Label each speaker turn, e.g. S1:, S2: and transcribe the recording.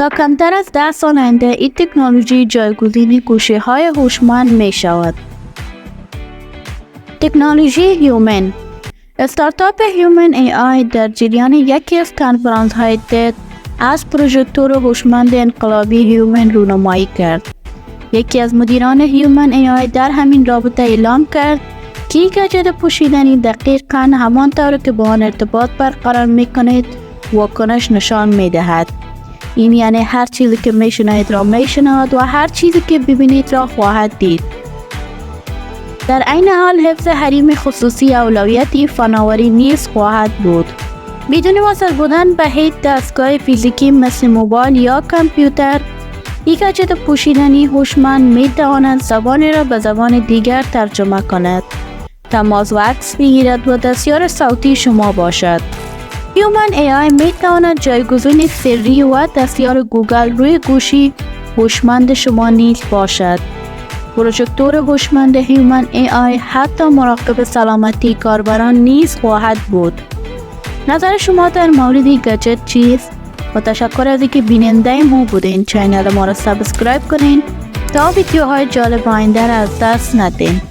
S1: تا کمتر از 10 سال آینده این تکنولوژی جایگزین گوشی‌های هوشمند می شود. تکنولوژی هیومن. استارتاپ هیومن ای آی در جریان یکی از کنفرانس‌های تد از پروژکتور هوشمند انقلابی هیومن رونمایی کرد. یکی از مدیران هیومن ای آی در همین رابطه اعلام کرد که این گجت پوشیدنی دقیقاً همان طور که با آن ارتباط برقرار می‌کنید واکنش نشان می‌دهد. این یعنی هر چیزی که میشنوید را میشنود و هر چیزی که ببینید را خواهد دید. در عین حال حفظ حریم خصوصی اولویتی فناوری نیز خواهد بود. بدون وصل بودن به هیچ دستگاه فیزیکی مثل موبایل یا کامپیوتر، این گجت پوشیدنی هوشمند میتواند زبانی را به زبان دیگر ترجمه کند، تماس و عکس بگیرد و دستیار صوتی شما باشد. هیومن ای آی میتواند جایگزین سری و دستیار گوگل روی گوشی هوشمند شما نیز باشد. پروژکتور هوشمند هیومن ای آی حتی مراقب سلامتی کاربران نیز خواهد بود. نظر شما در مورد این گجت چیست؟ و تشکر از اینکه بیننده ما بودین. چینل ما را سابسکرایب کنین تا ویدیوهای جالب آینده را از دست ندین.